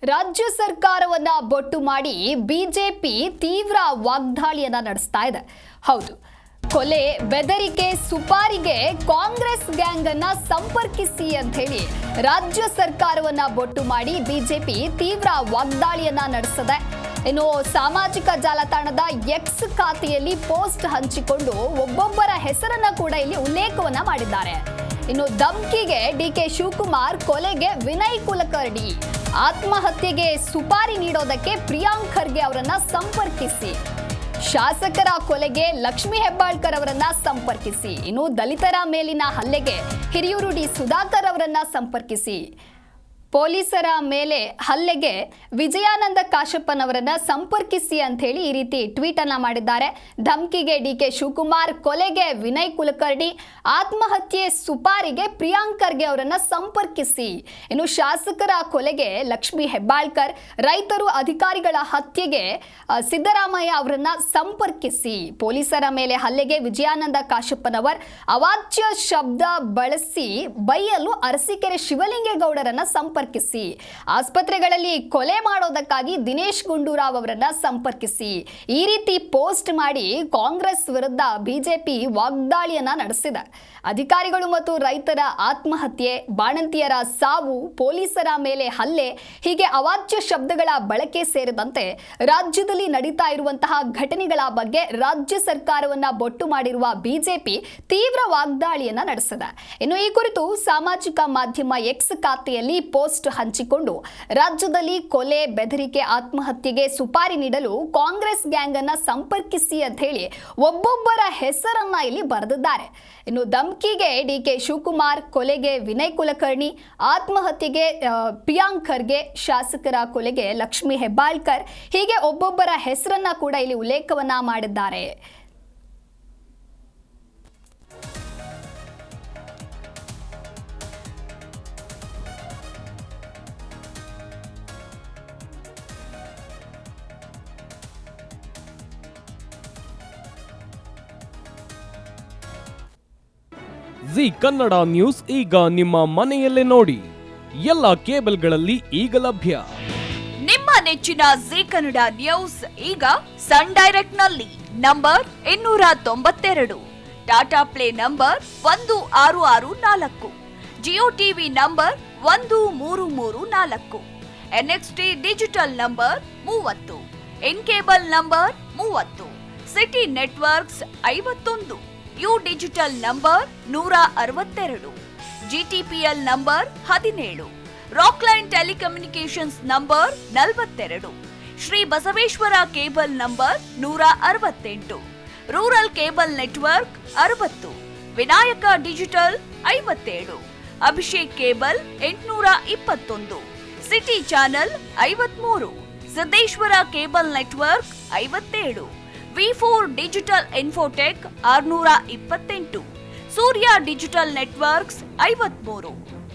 ರಾಜ್ಯ ಸರ್ಕಾರವನ್ನ ಬೊಟ್ಟು ಮಾಡಿ ಬಿಜೆಪಿ ತೀವ್ರ ವಾಗ್ದಾಳಿಯನ್ನ ನಡೆಸ್ತಾ ಇದೆ. ಹೌದು, ಕೊಲೆ, ಬೆದರಿಕೆ, ಸುಪಾರಿಗೆ ಕಾಂಗ್ರೆಸ್ ಗ್ಯಾಂಗ್ ಅನ್ನ ಸಂಪರ್ಕಿಸಿ ಅಂತ ಹೇಳಿ ರಾಜ್ಯ ಸರ್ಕಾರವನ್ನ ಬೊಟ್ಟು ಮಾಡಿ ಬಿಜೆಪಿ ತೀವ್ರ ವಾಗ್ದಾಳಿಯನ್ನ ನಡೆಸಿದೆ. ಇನ್ನು ಸಾಮಾಜಿಕ ಜಾಲತಾಣದ ಎಕ್ಸ್ ಖಾತೆಯಲ್ಲಿ ಪೋಸ್ಟ್ ಹಂಚಿಕೊಂಡು ಒಬ್ಬೊಬ್ಬರ ಹೆಸರನ್ನ ಕೂಡ ಇಲ್ಲಿ ಉಲ್ಲೇಖವನ್ನ ಮಾಡಿದ್ದಾರೆ. ಇನ್ನು ಧಮ್ಕಿಗೆ ಡಿಕೆ ಶಿವಕುಮಾರ್, ಕೊಲೆಗೆ ವಿನಯ್ ಕುಲಕರ್ಣಿ, ಆತ್ಮಹತ್ಯೆಗೆ ಸುಪಾರಿ ನೀಡೋದಕ್ಕೆ ಪ್ರಿಯಾಂಕ್ ಖರ್ಗೆ ಅವರನ್ನ ಸಂಪರ್ಕಿಸಿ, ಶಾಸಕರ ಕೊಲೆಗೆ ಲಕ್ಷ್ಮೀ ಹೆಬ್ಬಾಳ್ಕರ್ ಅವರನ್ನ ಸಂಪರ್ಕಿಸಿ, ಇನ್ನು ದಲಿತರ ಮೇಲಿನ ಹಲ್ಲೆಗೆ ಹಿರಿಯೂರು ಡಿ ಸುಧಾಕರ್ ಅವರನ್ನ ಸಂಪರ್ಕಿಸಿ, ಪೊಲೀಸರ ಮೇಲೆ ಹಲ್ಲೆಗೆ ವಿಜಯಾನಂದ ಕಾಶಪ್ಪನವರನ್ನ ಸಂಪರ್ಕಿಸಿ ಅಂತ ಹೇಳಿ ಈ ರೀತಿ ಟ್ವೀಟ್ ಅನ್ನ ಮಾಡಿದ್ದಾರೆ. ಧಮ್ಕಿಗೆ ಡಿಕೆ ಶಿವಕುಮಾರ್, ಕೊಲೆಗೆ ವಿನಯ್ ಕುಲಕರ್ಣಿ, ಆತ್ಮಹತ್ಯೆ ಸುಪಾರಿಗೆ ಪ್ರಿಯಾಂಕ್ ಖರ್ಗೆ ಅವರನ್ನ ಸಂಪರ್ಕಿಸಿ, ಇನ್ನು ಶಾಸಕರ ಕೊಲೆಗೆ ಲಕ್ಷ್ಮೀ ಹೆಬ್ಬಾಳ್ಕರ್, ರೈತರು ಅಧಿಕಾರಿಗಳ ಹತ್ಯೆಗೆ ಸಿದ್ದರಾಮಯ್ಯ ಅವರನ್ನ ಸಂಪರ್ಕಿಸಿ, ಪೊಲೀಸರ ಮೇಲೆ ಹಲ್ಲೆಗೆ ವಿಜಯಾನಂದ ಕಾಶಪ್ಪನವರ್, ಅವಾಚ್ಯ ಶಬ್ದ ಬಳಸಿ ಬೈಯಲು ಅರಸೀಕೆರೆ ಶಿವಲಿಂಗೇಗೌಡರನ್ನ ಸಂಪರ್ಕಿಸಿ, ಆಸ್ಪತ್ರೆಗಳಲ್ಲಿ ಕೊಲೆ ಮಾಡೋದಕ್ಕಾಗಿ ದಿನೇಶ್ ಗುಂಡೂರಾವ್ ಅವರನ್ನ ಸಂಪರ್ಕಿಸಿ, ಈ ರೀತಿ ಪೋಸ್ಟ್ ಮಾಡಿ ಕಾಂಗ್ರೆಸ್ ವಿರುದ್ಧ ಬಿಜೆಪಿ ವಾಗ್ದಾಳಿಯನ್ನ ನಡೆಸಿದೆ. ಅಧಿಕಾರಿಗಳು ಮತ್ತು ರೈತರ ಆತ್ಮಹತ್ಯೆ, ಬಾಣಂತಿಯರ ಸಾವು, ಪೊಲೀಸರ ಮೇಲೆ ಹಲ್ಲೆ, ಹೀಗೆ ಅವಾಚ್ಯ ಶಬ್ದಗಳ ಬಳಕೆ ಸೇರಿದಂತೆ ರಾಜ್ಯದಲ್ಲಿ ನಡೀತಾ ಇರುವಂತಹ ಘಟನೆಗಳ ಬಗ್ಗೆ ರಾಜ್ಯ ಸರ್ಕಾರವನ್ನ ಬೊಟ್ಟು ಮಾಡಿರುವ ಬಿಜೆಪಿ ತೀವ್ರ ವಾಗ್ದಾಳಿಯನ್ನ ನಡೆಸಿದೆ. ಇನ್ನು ಈ ಕುರಿತು ಸಾಮಾಜಿಕ ಮಾಧ್ಯಮ ಎಕ್ಸ್ ಖಾತೆಯಲ್ಲಿ ಪೋಸ್ಟ್ ಹಂಚಿಕೊಂಡು ರಾಜ್ಯದಲ್ಲಿ ಕೊಲೆ, ಬೆದರಿಕೆ, ಆತ್ಮಹತ್ಯೆಗೆ ಸುಪಾರಿ ನೀಡಲು ಕಾಂಗ್ರೆಸ್ ಗ್ಯಾಂಗ್ ಅನ್ನ ಸಂಪರ್ಕಿಸಿ ಅಂತ ಹೇಳಿ ಒಬ್ಬೊಬ್ಬರ ಹೆಸರನ್ನ ಇಲ್ಲಿ ಬರೆದಿದ್ದಾರೆ. ಇನ್ನು ಧಮ್ಕಿಗೆ ಡಿಕೆ ಶಿವಕುಮಾರ್, ಕೊಲೆಗೆ ವಿನಯ್ ಕುಲಕರ್ಣಿ, ಆತ್ಮಹತ್ಯೆಗೆ ಪ್ರಿಯಾಂಕ್ ಖರ್ಗೆ, ಶಾಸಕರ ಕೊಲೆಗೆ ಲಕ್ಷ್ಮೀ ಹೆಬ್ಬಾಳ್ಕರ್, ಹೀಗೆ ಒಬ್ಬೊಬ್ಬರ ಹೆಸರನ್ನ ಕೂಡ ಇಲ್ಲಿ ಉಲ್ಲೇಖವನ್ನ ಮಾಡಿದ್ದಾರೆ. ಜಿ ಕನ್ನಡ ನ್ಯೂಸ್ ಈಗ ನಿಮ್ಮ ಮನೆಯಲ್ಲೇ ನೋಡಿ. ಎಲ್ಲ ಕೇಬಲ್ಗಳಲ್ಲಿ ಈಗ ಲಭ್ಯ. ನಿಮ್ಮ ನೆಚ್ಚಿನ ಜಿ ಕನ್ನಡ ನ್ಯೂಸ್ ಈಗ ಸನ್ ಡೈರೆಕ್ಟ್ ನಲ್ಲಿ number 292, Tata play number 1664, Jio TV number 1334, NXT digital number 30, in cable number 30, city networks 51, U digital number 162, GTPL number 17, Rockline telecommunications number 42, Shri Basaveshwara cable number 168, rural cable network 60, Vinayaka digital 57, Abhishek cable 821, city channel 53, Siddeshwara cable network 57, V4 digital Infotech 628, Surya digital networks 53,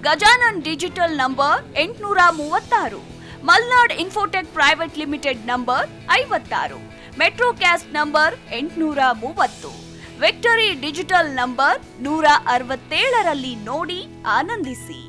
Gajanan digital number 836, Malnad infotech private limited number 56, metro cast number 830, victory digital number 167ರಲ್ಲಿ ನೋಡಿ ಆನಂದಿಸಿ.